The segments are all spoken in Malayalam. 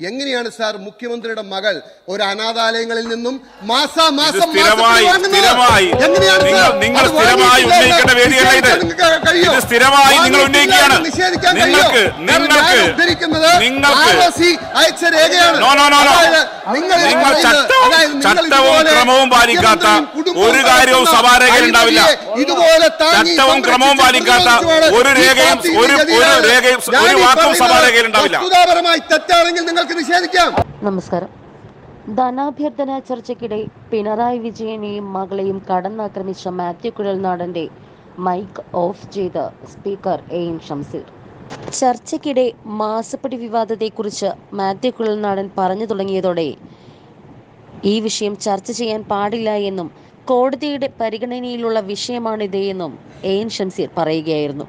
എങ്ങനെയാണ് സാർ മുഖ്യമന്ത്രിയുടെ മകൾ ഒരു അനാഥാലയങ്ങളിൽ നിന്നും മാസാമാസം ചട്ടവും ക്രമവും പാലിക്കാത്ത ഒരു കാര്യവും സഭാരേഖയിൽ ഉണ്ടാവില്ല. ചട്ടവും ക്രമവും പാലിക്കാത്ത ഒരു രേഖയും ഒരു വാക്കും സഭാരേഖയിൽ ഉണ്ടാവില്ല. തെറ്റാണെങ്കിൽ നിങ്ങൾക്ക് നിഷേധിക്കാം. നമസ്കാരം. ധനാഭ്യർത്ഥന ചർച്ചയ്ക്കിടെ പിണറായി വിജയനെയും മകളെയും കടന്നാക്രമിച്ച മാത്യു കുഴൽനാടന്റെ മൈക്ക് ഓഫ് ചെയ്ത് സ്പീക്കർ എൻ ഷംസീർ. ചർച്ചയ്ക്കിടെ മാസപ്പടി വിവാദത്തെക്കുറിച്ച് മാത്യു കുഴൽനാടൻ പറഞ്ഞു തുടങ്ങിയതോടെ ഈ വിഷയം ചർച്ച ചെയ്യാൻ പാടില്ല എന്നും കോടതിയുടെ പരിഗണനയിലുള്ള വിഷയമാണിത് എന്നും എൻ ഷംസീർ പറയുകയായിരുന്നു.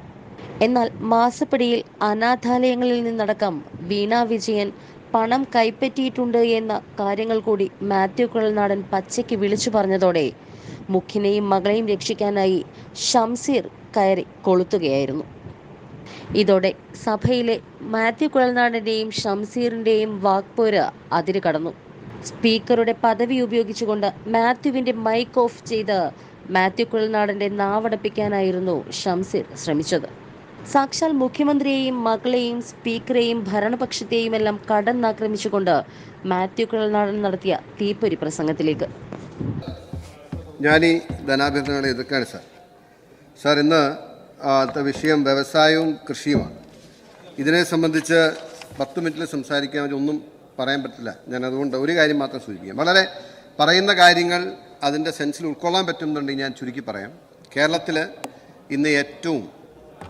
എന്നാൽ മാസപ്പടിയിൽ അനാഥാലയങ്ങളിൽ നിന്നടക്കം വീണ വിജയൻ പണം കൈപ്പറ്റിയിട്ടുണ്ട് എന്ന കാര്യങ്ങൾ കൂടി മാത്യു കുഴൽനാടൻ പച്ചയ്ക്ക് വിളിച്ചു പറഞ്ഞതോടെ മുഖ്യനെയും മകളെയും രക്ഷിക്കാനായി ഷംസീർ കയറി കൊളുത്തുകയായിരുന്നു. ഇതോടെ സഭയിലെ മാത്യു കുഴൽനാടന്റെയും ഷംസീറിന്റെയും വാക്പോര് അതിര് കടന്നു. സ്പീക്കറുടെ പദവി ഉപയോഗിച്ചുകൊണ്ട് മാത്യുവിന്റെ മൈക്ക് ഓഫ് ചെയ്ത് മാത്യു കുഴൽനാടന്റെ നാവടപ്പിക്കാനായിരുന്നു ഷംസീർ ശ്രമിച്ചത്. സാക്ഷാൽ മുഖ്യമന്ത്രിയെയും മകളെയും സ്പീക്കറെയും ഭരണപക്ഷത്തെയും എല്ലാം കടന്നാക്രമിച്ചുകൊണ്ട് മാത്യു കുഴൽനാടൻ നടത്തിയ തീപ്പൊരി പ്രസംഗത്തിലേക്ക്. ഞാൻ ഈ ധനാഭ്യർത്ഥനകളെ എതിർക്കാണ് സാർ. ഇന്ന് വിഷയം വ്യവസായവും കൃഷിയുമാണ്. ഇതിനെ സംബന്ധിച്ച് 10 മിനിറ്റിൽ സംസാരിക്കാൻ ഒന്നും പറയാൻ പറ്റില്ല. ഞാൻ അതുകൊണ്ട് ഒരു കാര്യം മാത്രം സൂചിപ്പിക്കാം. വളരെ പറയുന്ന കാര്യങ്ങൾ അതിൻ്റെ സെൻസിൽ ഉൾക്കൊള്ളാൻ പറ്റുന്നുണ്ടെങ്കിൽ ഞാൻ ചുരുക്കി പറയാം. കേരളത്തിൽ ഇന്ന്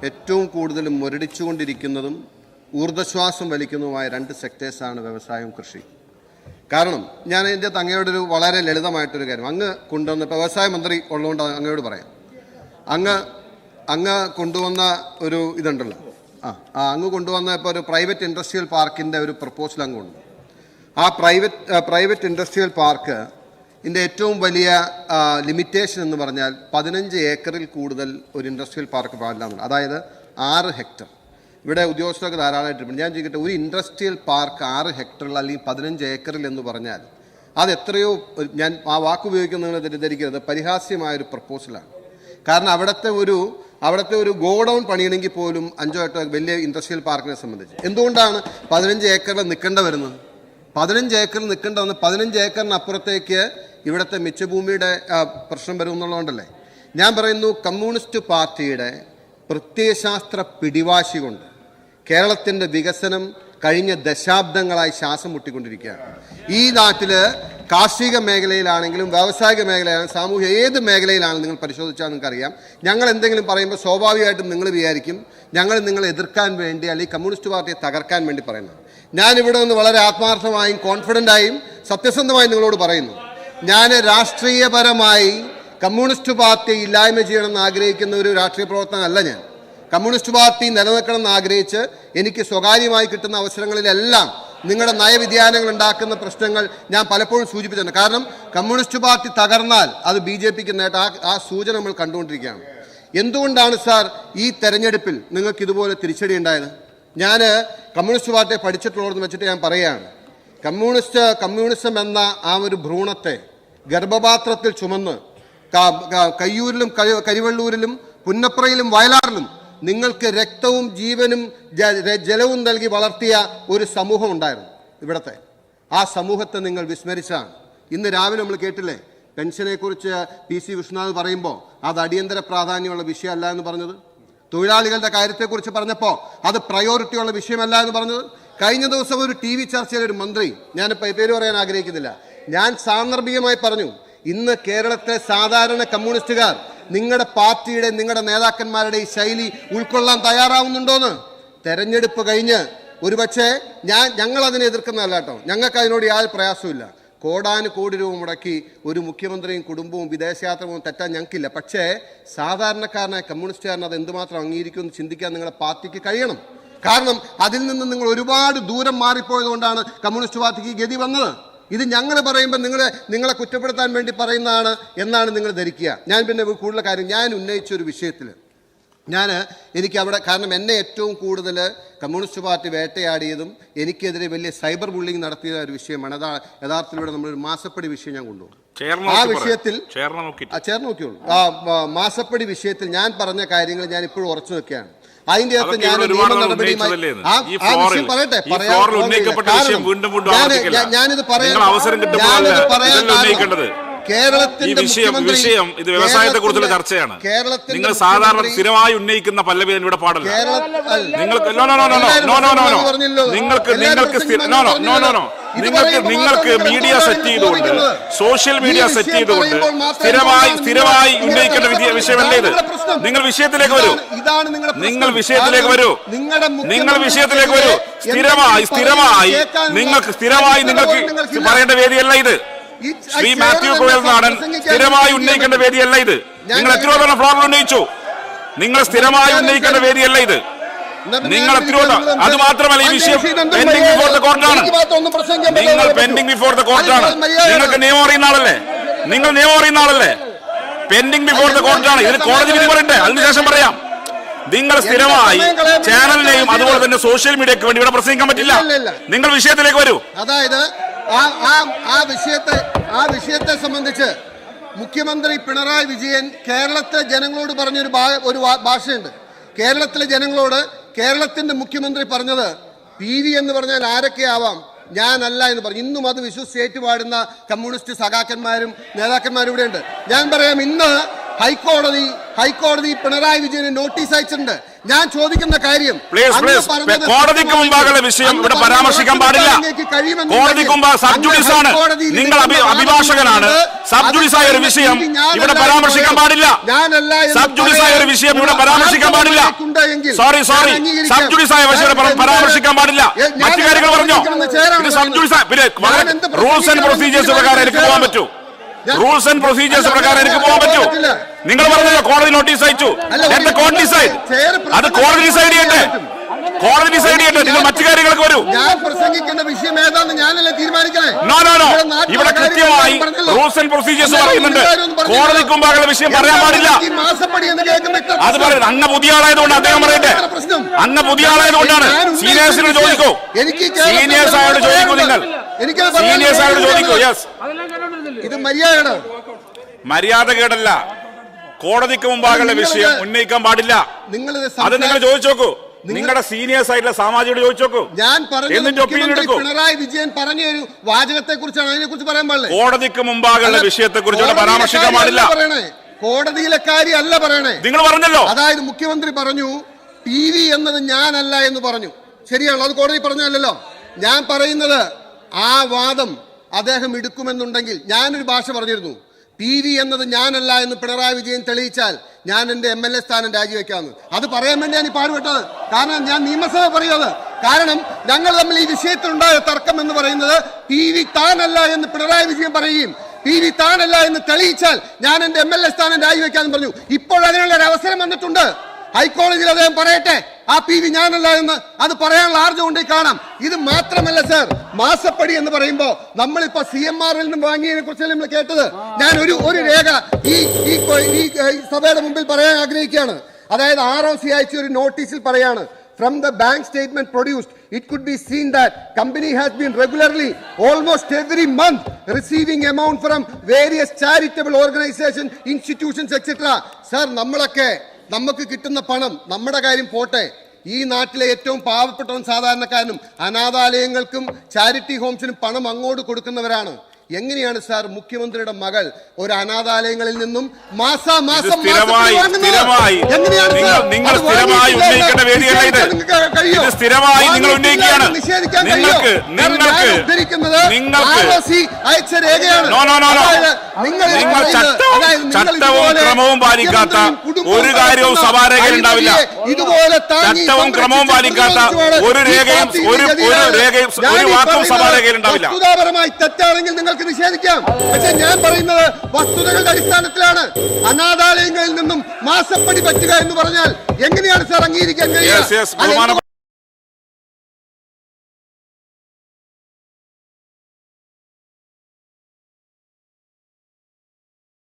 ഏറ്റവും കൂടുതൽ മുരടിച്ചുകൊണ്ടിരിക്കുന്നതും ഊർജ്ജശ്വാസം വലിക്കുന്നതുമായ 2 സെക്ടേഴ്സാണ് വ്യവസായവും കൃഷിയും. കാരണം ഞാൻ എൻ്റെ അങ്ങയോട് ഒരു വളരെ ലളിതമായിട്ടൊരു കാര്യം അങ്ങ് കൊണ്ടുവന്ന, ഇപ്പോൾ വ്യവസായ മന്ത്രി ഉള്ളതുകൊണ്ട് അങ്ങയോട് പറയാം. അങ്ങ് കൊണ്ടുവന്ന ഒരു ഇതുണ്ടല്ലോ, അങ്ങ് കൊണ്ടുവന്ന ഇപ്പോൾ ഒരു പ്രൈവറ്റ് ഇൻഡസ്ട്രിയൽ പാർക്കിൻ്റെ ഒരു പ്രപ്പോസൽ അങ്ങ് കൊണ്ടു. ആ പ്രൈവറ്റ് ഇൻഡസ്ട്രിയൽ പാർക്ക് ഇതിൻ്റെ ഏറ്റവും വലിയ ലിമിറ്റേഷൻ എന്ന് പറഞ്ഞാൽ 15 ഏക്കറിൽ കൂടുതൽ ഒരു ഇൻഡസ്ട്രിയൽ പാർക്ക് പാടില്ല എന്നുള്ളത്. അതായത് 6 ഹെക്ടർ. ഇവിടെ ഉദ്യോഗസ്ഥർക്ക് ധാരാളമായിട്ട് ഞാൻ ചോദിക്കട്ടെ, ഒരു ഇൻഡസ്ട്രിയൽ പാർക്ക് 6 ഹെക്ടറിൽ അല്ലെങ്കിൽ 15 ഏക്കറിൽ എന്ന് പറഞ്ഞാൽ അത് എത്രയോ, ഞാൻ ആ വാക്ക് ഉപയോഗിക്കുന്നത് തെറ്റിദ്ധരിക്കരുത്, പരിഹാസ്യമായൊരു പ്രപ്പോസലാണ്. കാരണം അവിടുത്തെ ഒരു ഗോഡൗൺ പണിയണമെങ്കിൽ പോലും 5 8 വലിയ ഇൻഡസ്ട്രിയൽ പാർക്കിനെ സംബന്ധിച്ച് എന്തുകൊണ്ടാണ് 15 ഏക്കറിൽ നിൽക്കേണ്ട വരുന്നത്? 15 ഏക്കറിൽ നിൽക്കേണ്ട വന്ന് 15 ഏക്കറിനപ്പുറത്തേക്ക് ഇവിടുത്തെ മിച്ചഭൂമിയുടെ പ്രശ്നം വരുമെന്നുള്ളതുകൊണ്ടല്ലേ. ഞാൻ പറയുന്നു, കമ്മ്യൂണിസ്റ്റ് പാർട്ടിയുടെ പ്രത്യയശാസ്ത്ര പിടിവാശി കൊണ്ട് കേരളത്തിൻ്റെ വികസനം കഴിഞ്ഞ ദശാബ്ദങ്ങളായി ശ്വാസം മുട്ടിക്കൊണ്ടിരിക്കുകയാണ്. ഈ നാട്ടിൽ കാർഷിക മേഖലയിലാണെങ്കിലും വ്യാവസായിക മേഖലയിലാണെങ്കിലും സാമൂഹ്യ ഏത് മേഖലയിലാണെങ്കിലും നിങ്ങൾ പരിശോധിച്ചാൽ നിങ്ങൾക്കറിയാം, ഞങ്ങൾ എന്തെങ്കിലും പറയുമ്പോൾ സ്വാഭാവികമായിട്ടും നിങ്ങൾ വിചാരിക്കും നിങ്ങളെ എതിർക്കാൻ വേണ്ടി അല്ലെങ്കിൽ കമ്മ്യൂണിസ്റ്റ് പാർട്ടിയെ തകർക്കാൻ വേണ്ടി പറയുന്നത്. ഞാനിവിടെ നിന്ന് വളരെ ആത്മാർത്ഥമായും കോൺഫിഡൻ്റായും സത്യസന്ധമായും നിങ്ങളോട് പറയുന്നു, ഞാൻ രാഷ്ട്രീയപരമായി കമ്മ്യൂണിസ്റ്റ് പാർട്ടിയെ ഇല്ലായ്മ ചെയ്യണമെന്ന് ആഗ്രഹിക്കുന്ന ഒരു രാഷ്ട്രീയ പ്രവർത്തനമല്ല. ഞാൻ കമ്മ്യൂണിസ്റ്റ് പാർട്ടി നിലനിൽക്കണമെന്ന് ആഗ്രഹിച്ച് എനിക്ക് സ്വകാര്യമായി കിട്ടുന്ന അവസരങ്ങളിലെല്ലാം നിങ്ങളുടെ നയവ്യതിയാനങ്ങൾ ഉണ്ടാക്കുന്ന പ്രശ്നങ്ങൾ ഞാൻ പലപ്പോഴും സൂചിപ്പിച്ചിട്ടുണ്ട്. കാരണം കമ്മ്യൂണിസ്റ്റ് പാർട്ടി തകർന്നാൽ അത് BJPക്ക് നേട്ടം. ആ സൂചന നമ്മൾ കണ്ടുകൊണ്ടിരിക്കുകയാണ്. എന്തുകൊണ്ടാണ് സാർ ഈ തെരഞ്ഞെടുപ്പിൽ നിങ്ങൾക്ക് ഇതുപോലെ തിരിച്ചടി ഉണ്ടായത്? ഞാൻ കമ്മ്യൂണിസ്റ്റ് പാർട്ടിയെ പഠിച്ചിട്ടുള്ളതെന്ന് വെച്ചിട്ട് ഞാൻ പറയുകയാണ്, കമ്മ്യൂണിസം എന്ന ആ ഒരു ഭ്രൂണത്തെ ഗർഭപാത്രത്തിൽ ചുമന്ന് കയ്യൂരിലും കരിവള്ളൂരിലും പുന്നപ്രയിലും വയലാറിലും നിങ്ങൾക്ക് രക്തവും ജീവനും ജലവും നൽകി വളർത്തിയ ഒരു സമൂഹം ഉണ്ടായിരുന്നു ഇവിടത്തെ. ആ സമൂഹത്തെ നിങ്ങൾ വിസ്മരിച്ചാണ്. ഇന്ന് രാവിലെ നമ്മൾ കേട്ടില്ലേ, പെൻഷനെക്കുറിച്ച് PC വിശ്വനാഥ് പറയുമ്പോൾ അത് അടിയന്തര പ്രാധാന്യമുള്ള വിഷയമല്ല എന്ന് പറഞ്ഞത്. തൊഴിലാളികളുടെ കാര്യത്തെക്കുറിച്ച് പറഞ്ഞപ്പോൾ അത് പ്രയോറിറ്റിയുള്ള വിഷയമല്ല എന്ന് പറഞ്ഞത്. കഴിഞ്ഞ ദിവസം ഒരു TV ചർച്ചയിൽ ഒരു മന്ത്രി, ഞാനിപ്പോൾ പേര് പറയാൻ ആഗ്രഹിക്കുന്നില്ല, ഞാൻ സാന്ദർഭികമായി പറഞ്ഞു, ഇന്ന് കേരളത്തിലെ സാധാരണ കമ്മ്യൂണിസ്റ്റുകാർ നിങ്ങളുടെ പാർട്ടിയുടെ നിങ്ങളുടെ നേതാക്കന്മാരുടെ ഈ ശൈലി ഉൾക്കൊള്ളാൻ തയ്യാറാവുന്നുണ്ടോന്ന്. തെരഞ്ഞെടുപ്പ് കഴിഞ്ഞ് ഒരുപക്ഷെ ഞങ്ങൾ അതിനെ എതിർക്കുന്നതല്ല കേട്ടോ, ഞങ്ങൾക്ക് അതിനോട് യാതൊരു പ്രയാസമില്ല. കോടാനുകോടി രൂപ മുടക്കി ഒരു മുഖ്യമന്ത്രിയും കുടുംബവും വിദേശയാത്ര പോകും തെറ്റാൻ ഞങ്ങൾക്കില്ല. പക്ഷേ സാധാരണക്കാരനായ കമ്മ്യൂണിസ്റ്റുകാരൻ അത് എന്തുമാത്രം അംഗീകരിക്കുമെന്ന് ചിന്തിക്കാൻ നിങ്ങളുടെ പാർട്ടിക്ക് കഴിയണം. കാരണം അതിൽ നിന്ന് നിങ്ങൾ ഒരുപാട് ദൂരം മാറിപ്പോയതുകൊണ്ടാണ് കമ്മ്യൂണിസ്റ്റ് പാർട്ടിക്ക് ഈ ഗതി വന്നത്. ഇത് ഞങ്ങൾ പറയുമ്പോൾ നിങ്ങളെ കുറ്റപ്പെടുത്താൻ വേണ്ടി പറയുന്നതാണ് എന്നാണ് നിങ്ങൾ ധരിക്കുക. ഞാൻ പിന്നെ കൂടുതൽ കാര്യം, ഞാൻ ഉന്നയിച്ച ഒരു വിഷയത്തിൽ എനിക്ക് അവിടെ കാരണം എന്നെ ഏറ്റവും കൂടുതൽ കമ്മ്യൂണിസ്റ്റ് പാർട്ടി വേട്ടയാടിയതും എനിക്കെതിരെ വലിയ സൈബർ ബുള്ളിങ് നടത്തിയ ഒരു വിഷയമാണ്. അതാ യഥാർത്ഥത്തിലൂടെ നമ്മളൊരു മാസപ്പടി വിഷയം ഞാൻ കൊണ്ടുപോകും. ആ വിഷയത്തിൽ നോക്കിയോളൂ. ആ മാസപ്പടി വിഷയത്തിൽ ഞാൻ പറഞ്ഞ കാര്യങ്ങൾ ഞാൻ ഇപ്പോഴും ഉറച്ചു വെക്കുകയാണ്. അതിന്റെ അകത്ത് ഞാൻ നിയമ നടപടിയുമായി പറയട്ടെ ഞാനിത് പറയാൻ കേരളത്തിന്റെ വിഷയം ഇത് വ്യവസായത്തെ കുറിച്ചുള്ള ചർച്ചയാണ്. നിങ്ങൾ സാധാരണ സ്ഥിരമായി ഉന്നയിക്കുന്ന പല്ലവി ഇവിടെ പാടില്ല. നിങ്ങൾക്ക് മീഡിയ സെറ്റ് ചെയ്തുകൊണ്ട് സോഷ്യൽ മീഡിയ സെറ്റ് ചെയ്തുകൊണ്ട് സ്ഥിരമായി ഉന്നയിക്കേണ്ട വിഷയമല്ലേ ഇത്? നിങ്ങൾ വിഷയത്തിലേക്ക് വരൂ. നിങ്ങൾ വിഷയത്തിലേക്ക് വരൂ. നിങ്ങൾക്ക് പറയേണ്ട വേദിയല്ല ഇത്. ശ്രീ മാത്യു കോയൽ നാടൻ സ്ഥിരമായി ഉന്നയിക്കേണ്ട വേദിയല്ല ഇത്. നിങ്ങൾ എത്രയോ തവണ ഫ്ലോറിൽ ഉന്നയിച്ചു. നിങ്ങൾ സ്ഥിരമായി ഉന്നയിക്കേണ്ട വേദിയല്ല ഇത്. നിങ്ങൾ എത്രയോ അത് മാത്രമല്ല ഈ വിഷയം പെൻഡിംഗ് ബിഫോർ ദ കോർട്ടാണ്. നിങ്ങൾ പെൻഡിംഗ് ബിഫോർ ദ കോർട്ടാണ്. നിങ്ങൾക്ക് നിയമം അറിയുന്ന ആളല്ലേ? പെൻഡിംഗ് ബിഫോർ ദ കോർട്ടാണ്. ഇതിന് കോടതി വിധി പറയട്ടെ, അതിനുശേഷം പറയാം. നിങ്ങൾ സ്ഥിരമായി ചാനലിനെയും അതുപോലെ തന്നെ സോഷ്യൽ മീഡിയക്ക് വേണ്ടി ഇവിടെ പ്രസംഗിക്കാൻ പറ്റില്ല. നിങ്ങൾ വിഷയത്തിലേക്ക് വരൂ. അതായത് ആ വിഷയത്തെ സംബന്ധിച്ച് മുഖ്യമന്ത്രി പിണറായി വിജയൻ കേരളത്തിലെ ജനങ്ങളോട് പറഞ്ഞൊരു ഭാഷയുണ്ട്. കേരളത്തിലെ ജനങ്ങളോട് കേരളത്തിന്റെ മുഖ്യമന്ത്രി പറഞ്ഞത് PV എന്ന് പറഞ്ഞാൽ ആരൊക്കെയാവാം, ഞാനല്ല എന്ന് പറഞ്ഞു. ഇന്നും അത് വിശ്വസിച്ച് ഏറ്റുപാടുന്ന കമ്മ്യൂണിസ്റ്റ് സഖാക്കന്മാരും നേതാക്കന്മാരും ഇവിടെയുണ്ട്. ഞാൻ പറയാം, ഇന്ന് ഹൈക്കോടതി പിണറായി വിജയന് നോട്ടീസ് അയച്ചിട്ടുണ്ട്. ഞാൻ ചോദിക്കുന്ന കാര്യം, കോടതിക്ക് മുമ്പാകുള്ള വിഷയം ഇവിടെ പരാമർശിക്കാൻ പാടില്ല. കോടതിക്ക് മുമ്പ് സബ് ജുഡീസ് ആണ്. നിങ്ങൾ അഭിഭാഷകനാണ്. സബ് ജുഡീസ് ആയ ഒരു വിഷയം ഇവിടെ പരാമർശിക്കാൻ പാടില്ല. സബ് ജുഡീസ് ആയ ഒരു വിഷയം ഇവിടെ പരാമർശിക്കാൻ പാടില്ല. സോറി സബ് ജുഡീസ് ആയ വിഷയം പരാമർശിക്കാൻ പാടില്ല. മറ്റു കാര്യങ്ങൾ പറഞ്ഞോ. ഇത് sub judice rules and procedures പ്രകാരം എനിക്ക് പോകാൻ പറ്റൂ. റൂൾസ് ആൻഡ് പ്രൊസീജിയേഴ്സ് പ്രകാരം എനിക്ക് പോകാൻ പറ്റൂ. നിങ്ങൾ പറഞ്ഞല്ലോ കോടതി നോട്ടീസ് അയച്ചു. അത് കോടതി ഡിസൈഡ് ചെയ്യട്ടെ. നിങ്ങൾ മറ്റു കാര്യങ്ങൾക്ക് വരൂ. ഞാൻ പ്രസംഗിക്കേണ്ട വിഷയം ഏതാണെന്ന് ഞാനല്ലേ തീരുമാനിക്കണേ. ഇവിടെ കൃത്യമായി റൂൾസ് ആൻഡ് പ്രൊസീജിയേഴ്സ് പറയുന്നുണ്ട്. കോടതിക്ക് മുമ്പാകുള്ള വിഷയം പറയാൻ പാടില്ല. അത് പറയുന്നത് അങ്ങ് പുതിയ ആളായതുകൊണ്ട് അദ്ദേഹം പറയട്ടെ. അങ്ങ് പുതിയ ആളായതുകൊണ്ടാണ്. സീനിയേഴ്സിനോട് ചോദിക്കൂ. സീനിയേഴ്സായോട് ചോദിക്കൂ. നിങ്ങൾ സീനിയേഴ്സായോട് ചോദിക്കൂ. യെസ്, ഇത് മര്യാദ കേടല്ല. കോടതിക്ക് മുമ്പാകുള്ള വിഷയം ഉന്നയിക്കാൻ പാടില്ല. അത് നിങ്ങൾ ചോദിച്ചു നോക്കൂ. നിങ്ങളുടെ സീനിയേഴ്സ് ആയിട്ടുള്ള സാമാജികോട് ചോദിച്ചു നോക്കൂ. ഞാൻ പിണറായി വിജയൻ പറഞ്ഞ ഒരു വാചകത്തെ കുറിച്ചാണ്, അതിനെ കുറിച്ച് പറയാൻ പാടില്ല. കോടതിക്ക് മുമ്പാകുള്ള വിഷയത്തെ കുറിച്ച് പരാമർശിക്കാൻ പാടില്ല. കോടതിയിലെ കാര്യമല്ല പറയണേ. നിങ്ങൾ പറഞ്ഞല്ലോ. അതായത് മുഖ്യമന്ത്രി പറഞ്ഞു PV എന്നത് ഞാനല്ല എന്ന് പറഞ്ഞു. ശരിയാണല്ലോ, അത് കോടതി പറഞ്ഞല്ലോ. ഞാൻ പറയുന്നത് ആ വാദം അദ്ദേഹം എടുക്കുമെന്നുണ്ടെങ്കിൽ ഞാനൊരു ഭാഷ പറഞ്ഞിരുന്നു. PV എന്നത് ഞാനല്ല എന്ന് പിണറായി വിജയൻ തെളിയിച്ചാൽ ഞാൻ എൻ്റെ MLA സ്ഥാനം രാജിവെക്കാമെന്ന്. അത് പറയാൻ വേണ്ടിയാണ് ഈ പാടുപെട്ടത്. കാരണം ഞാൻ നിയമസഭ പറയുന്നത്. കാരണം ഞങ്ങൾ തമ്മിൽ ഈ വിഷയത്തിലുണ്ടായ തർക്കം എന്ന് പറയുന്നത് PV താനല്ല എന്ന് പിണറായി വിജയൻ പറയുകയും PV താനല്ല എന്ന് തെളിയിച്ചാൽ ഞാൻ എൻ്റെ MLA സ്ഥാനം രാജിവെക്കാമെന്ന് പറഞ്ഞു. ഇപ്പോൾ അതിനുള്ള ഒരു അവസരം വന്നിട്ടുണ്ട്. ഹൈക്കോടതിയിൽ അദ്ദേഹം പറയട്ടെ ആ PV ഞാനല്ല എന്ന്. അത് പറയാനുള്ള ആർജം ഉണ്ടെങ്കിൽ കാണാം. ഇത് മാത്രമല്ല സർ, മാസപ്പടി എന്ന് പറയുമ്പോൾ നമ്മളിപ്പോ CMR-ൽ നിന്ന് വാങ്ങിയതിനെ കുറിച്ചല്ലേ നമ്മൾ കേട്ടത്. ഞാൻ ഒരു രേഖ ഈ സഭയുടെ മുമ്പിൽ പറയാൻ ആഗ്രഹിക്കുകയാണ്. അതായത് ROC അയച്ച ഒരു നോട്ടീസിൽ പറയാണ്, from the bank statement produced, it could be seen that company has been regularly, almost every month, receiving amount from various charitable organizations, institutions, etc. Sir, നമുക്ക് കിട്ടുന്ന പണം, നമ്മുടെ കാര്യം പോട്ടെ, ഈ നാട്ടിലെ ഏറ്റവും പാവപ്പെട്ടവൻ സാധാരണക്കാരനും അനാഥാലയങ്ങൾക്കും ചാരിറ്റി ഹോംസിനും പണം അങ്ങോട്ട് കൊടുക്കുന്നവരാണ്. എങ്ങനെയാണ് സാർ മുഖ്യമന്ത്രിയുടെ മകൾ ഒരു അനാഥാലയങ്ങളിൽ നിന്നും മാസാമാസം അയച്ച രേഖയാണ്. ചട്ടവും ക്രമവും പാലിക്കാത്ത ഒരു കാര്യവും സഭാരേഖയിൽ ഉണ്ടാവില്ല. ഇതുപോലെ ചട്ടവും ക്രമവും പാലിക്കാത്ത ഒരു രേഖയും ഒരു വാക്കും സഭാരേഖയിൽ ഉണ്ടാവില്ല. വസ്തുതാപരമായി തെറ്റാണെങ്കിൽ നിങ്ങൾക്ക് നിഷേധിക്കാം. പക്ഷെ ഞാൻ പറയുന്നത് വസ്തുതകളുടെ അടിസ്ഥാനത്തിലാണ്. അനാഥാലയങ്ങളിൽ നിന്നും മാസപ്പടി പറ്റുക എന്ന് പറഞ്ഞാൽ എങ്ങനെയാണ് സാർ അംഗീകരിക്കാൻ കഴിയുക?